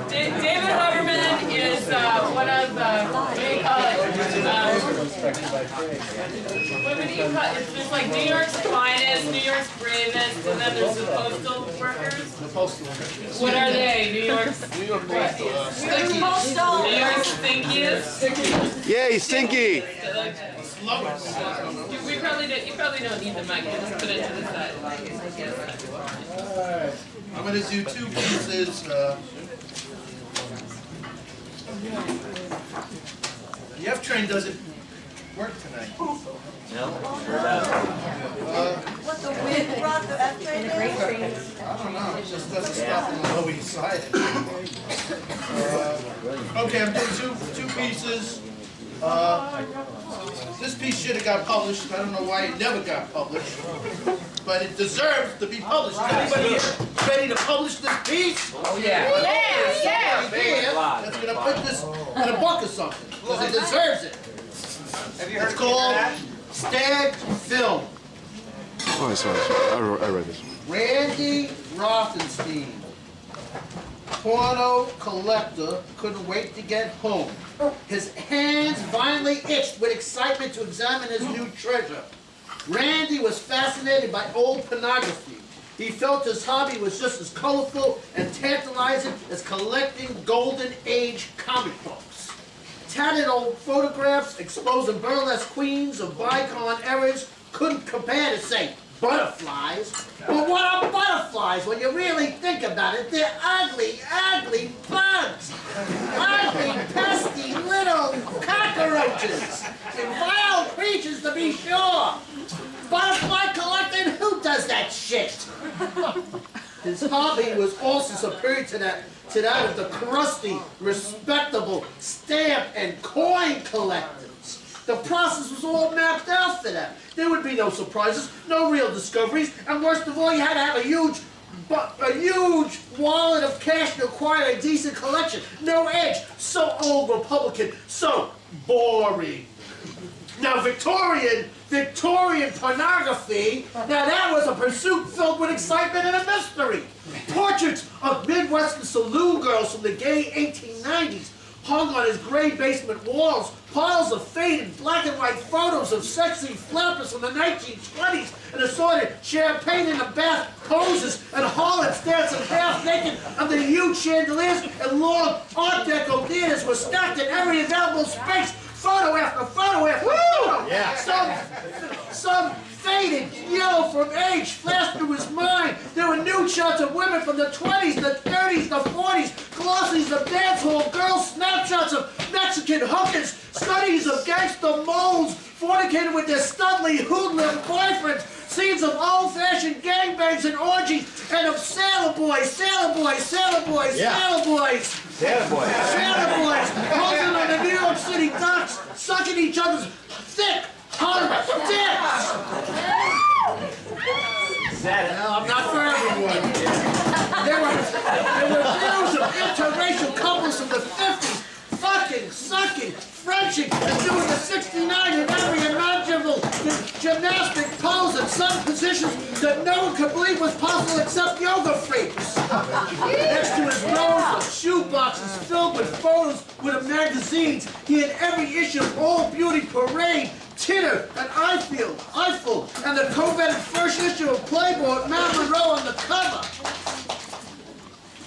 David Huberman is one of the, what do you call it? What do you call it? It's just like New York's finest, New York's bravest, and then there's the postal workers. The postal workers. What are they? New York's New York postal. New York's stinkiest? Yay, Stinky! We probably don't, you probably don't need the mic, you just put it to the side. Alright. I'm going to do two pieces. The F train doesn't work tonight. What the wind brought the F train in? I don't know. It just doesn't stop on the Lower East Side. Okay, I'm doing two pieces. This piece should have got published. I don't know why it never got published, but it deserves to be published. Is anybody here ready to publish this piece? Oh yeah. That's gonna put this in a book or something because it deserves it. Have you heard It's called Stag Film. Oh, sorry. I read this. Randy Rothenstein, porno collector, couldn't wait to get home. His hands finally itched with excitement to examine his new treasure. Randy was fascinated by old pornography. He felt his hobby was just as colorful and tantalizing as collecting Golden Age comic books. Tattered old photographs exposing burlesque queens of bygone eras couldn't compare to, say, butterflies. But what are butterflies when you really think about it? They're ugly, ugly bugs. Ugly, pesky little cockroaches. Vile creatures to be sure. Butterfly collecting? Who does that shit? His hobby was also superior to that of the crusty, respectable stamp and coin collectors. The process was all mapped out for them. There would be no surprises, no real discoveries, and worst of all, you had to have a huge wallet of cash to acquire a decent collection. No edge, so old Republican, so boring. Now Victorian pornography, now that was a pursuit filled with excitement and a mystery. Portraits of Midwestern saloon girls from the gay 1890s hung on his gray basement walls. Piles of faded black and white photos of sexy flappers from the 1920s and assorted champagne in the bath poses and harlots dancing half naked under huge chandeliers and long Art Deco theaters were stacked in every available space. Photo after photo after photo. Yeah. Some faded yellow from age flashed through his mind. There were nude shots of women from the 20s, the 30s, the 40s, glossies of dance hall girls, snapshots of Mexican hookers, studies of gangster moles fornicating with their studly hoodlum boyfriends, scenes of old-fashioned gangbangs and orgies, and of sailor boys, Yeah. posing on the New York City docks, sucking each other's thick, hard dicks. Well, I'm not for everyone. There were views of interracial couples from the 50s, fucking, sucking, Frenching, and doing the 69 in every imaginable gymnastic pose in some positions that no one could believe was possible except yoga freaks. Next to his rows of shoe boxes filled with photos of magazines, he had every issue of All Beauty Parade, Titter, and Eiffel, and the coveted first issue of Playboy with Marilyn Monroe on the cover.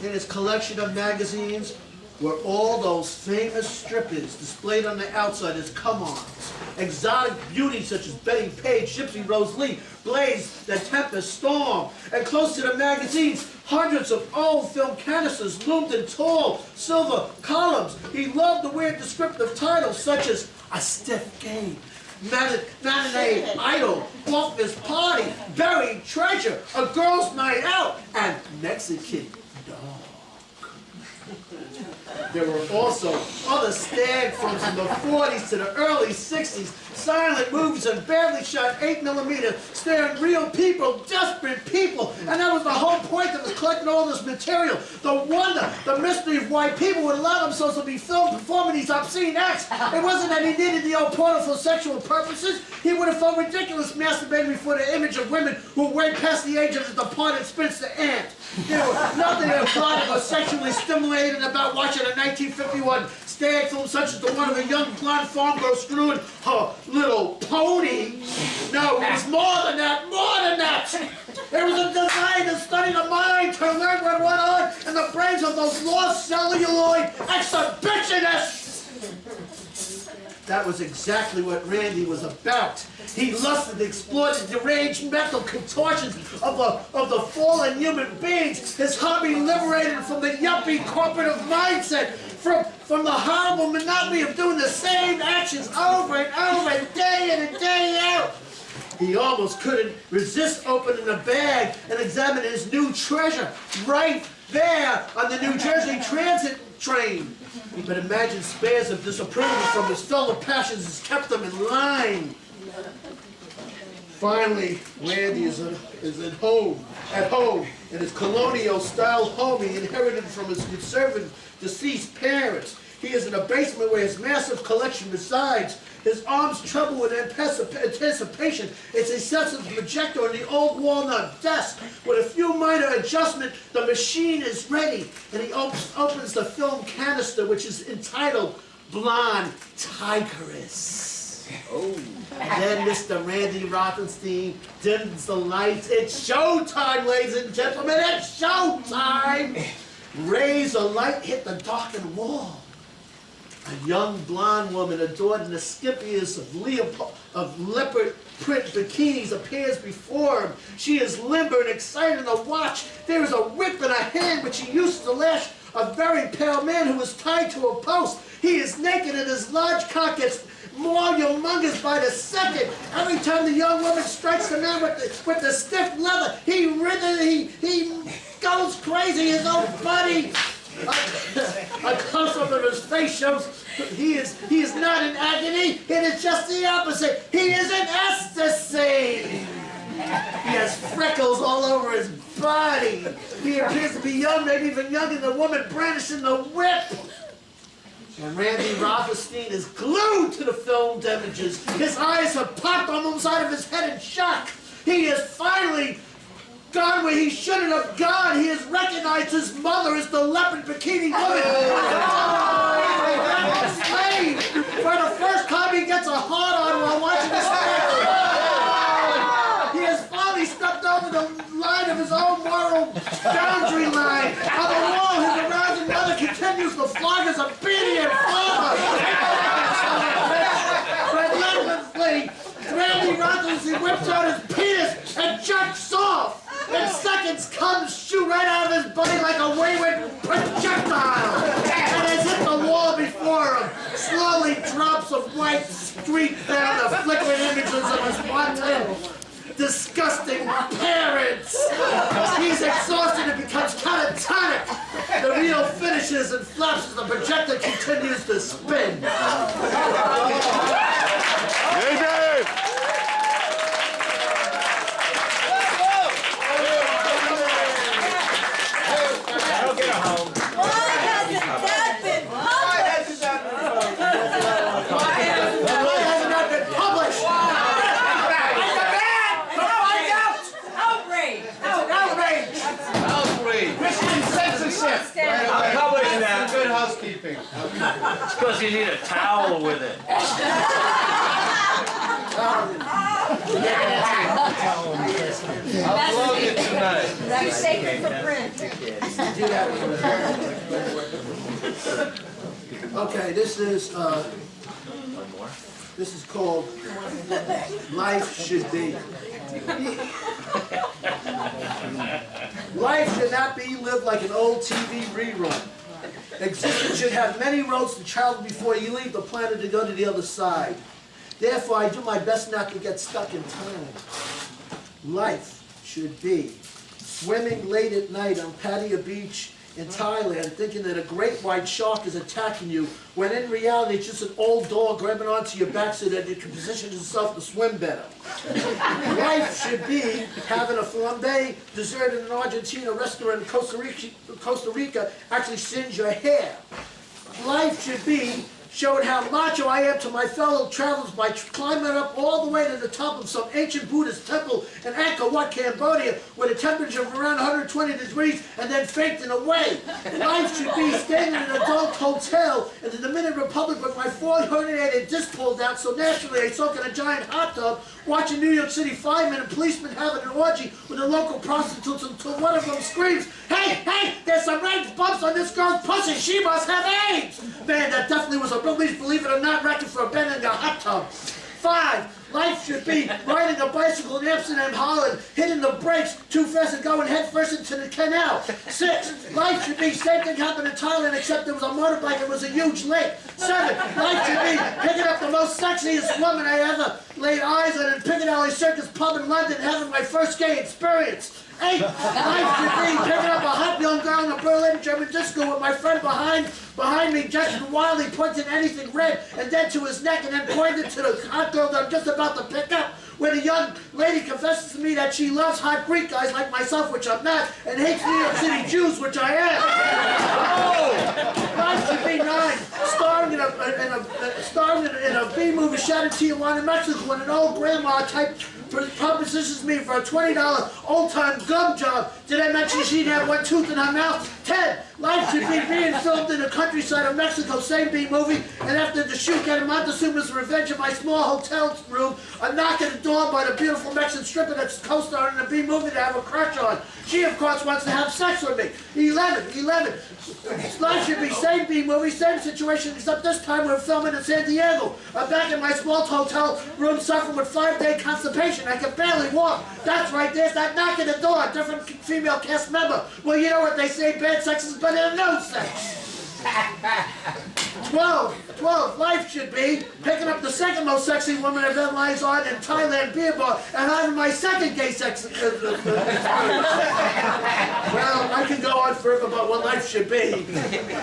In his collection of magazines were all those famous strippers displayed on the outside as come-ons. Exotic beauties such as Betty Page, Gypsy Rose Lee, Blaze, The Tempest Storm. And close to the magazines, hundreds of old film canisters loomed in tall silver columns. He loved the weird descriptive titles such as A Stiff Game, Matinee Idol, Office Party, Buried Treasure, A Girl's Night Out, and Mexican Dog. There were also other stag films from the 40s to the early 60s, silent movies and badly shot 8mm, staring real people, desperate people, and that was the whole point of us collecting all this material. The wonder, the mystery of why people would allow themselves to be filmed performing these obscene acts. It wasn't that he needed the old porno for sexual purposes. He would have felt ridiculous masturbating before the image of women who were way past the age of the departed spinster aunt. There was nothing erotic or sexually stimulating about watching a 1951 stag film such as the one of a young blonde farm girl screwing her little pony. No, it was more than that, more than that. It was a design to study the mind, to learn what went on in the brains of those lost celluloid exhibitionists. That was exactly what Randy was about. He lusted, exploited deranged mental contortions of the fallen human beings. His hobby liberated him from the yuppie corporative mindset, from the horrible monotony of doing the same actions over and over and day in and day out. He almost couldn't resist opening the bag and examining his new treasure right there on the New Jersey Transit train. But imagine spares of disapproval from his fellow passions has kept him in line. Finally, Randy is at home, in his colonial-style home he inherited from his conservative deceased parents. He is in a basement where his massive collection resides. His arms tremble with anticipation. It's a sensitive projector on the old walnut desk. With a few minor adjustments, the machine is ready. And he opens the film canister, which is entitled Blonde Tigress. Oh. And then Mr. Randy Rothenstein dims the lights. It's showtime, ladies and gentlemen. It's showtime. Rays of light hit the darkened wall. A young blonde woman adorned in the skimpiest of leopard print bikinis appears before him. She is limber and excited to watch. There is a whip in her hand which she uses to lash a very pale man who is tied to a post. He is naked and his large cock gets more humongous by the second. Every time the young woman strikes the man with the stiff leather, he goes crazy. His own body. A close-up of his face shows he is not in agony. It is just the opposite. He is in ecstasy. He has freckles all over his body. He appears to be young, maybe even younger than the woman brandishing the whip. And Randy Rothenstein is glued to the filmed images. His eyes have popped on the side of his head in shock. He is finally gone where he shouldn't have gone. He has recognized his mother as the leopard bikini woman. Slave. For the first time he gets a hard-on while watching this film. He has finally stepped over the line of his own moral boundary line. On the wall, his arousing mother continues to flog as a obedient father. Relentlessly, Randy Rothenstein whips out his penis and jerks off. In seconds, comes shoot right out of his body like a wayward projectile. And has hit the wall before him. Slowly drops of white streak down the flickering images of his wanton, disgusting parents. He's exhausted and becomes catatonic. The reel finishes and flaps as the projector continues to spin. Good housekeeping. It's because you need a towel with it. I'll vlog it tonight. That's sacred for print. Okay, this is called Life Should Be. Life should not be lived like an old TV rerun. Existence should have many roads to travel before you leave the planet to go to the other side. Therefore, I do my best not to get stuck in time. Life should be swimming late at night on Pattaya Beach in Thailand thinking that a great white shark is attacking you, when in reality it's just an old dog grabbing onto your back so that you can position yourself to swim better. Life should be having a flambe dessert in an Argentina restaurant in Costa Rica actually singe your hair. Life should be showing how macho I am to my fellow travelers by climbing up all the way to the top of some ancient Buddhist temple in Angkor Wat, Cambodia, with a temperature of around 120 degrees and then fainting away. Life should be staying in an adult hotel in the Dominican Republic with my 400 disc pulled out so naturally I soak in a giant hot tub, watching New York City firemen and policemen having an orgy with the local prostitutes until one of them screams, "Hey, hey, there's some red bumps on this girl's pussy, she must have AIDS!" Man, that definitely was a believe it or not, record for a bend in a hot tub. 5, life should be riding a bicycle in Amsterdam, Holland, hitting the brakes too fast and going head first into the canal. 6, life should be same thing happened in Thailand except there was a motorbike and it was a huge lake. 7, life should be picking up the most sexiest woman I ever laid eyes on in Piccadilly Circus pub in London having my first gay experience. 8, life should be picking up a hot young girl in a Berlin German disco with my friend behind me, gesturing wildly, pointing anything red, and then to his neck, and then pointing to the hot girl that I'm just about to pick up, when the young lady confesses to me that she loves hot Greek guys like myself, which I'm not, and hates New York City Jews, which I am. Life should be 9, starring in a B-movie shot in Tijuana, Mexico, when an old grandma type propositions me for a $20 old-time gum job. Did I mention she'd have one tooth in her mouth? 10, life should be being filmed in the countryside of Mexico, same B-movie, and after the shoot, getting Montezuma's revenge in my small hotel room, a knock at the door by the beautiful Mexican stripper that's co-starring in the B-movie to have a crush on. She, of course, wants to have sex with me. 11, life should be same B-movie, same situation, except this time we're filming in San Diego. I'm back in my small hotel room suffering with 5-day constipation. I can barely walk. That's right, there's that knock at the door, a different female cast member. Well, you know what they say, bad sex is better than no sex. 12, life should be picking up the second most sexy woman I've ever eyes on in Thailand beer bar and having my second gay sex experience. Well, I can go on further about what life should be,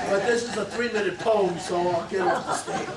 but this is a 3-minute poem, so I'll get off the stage.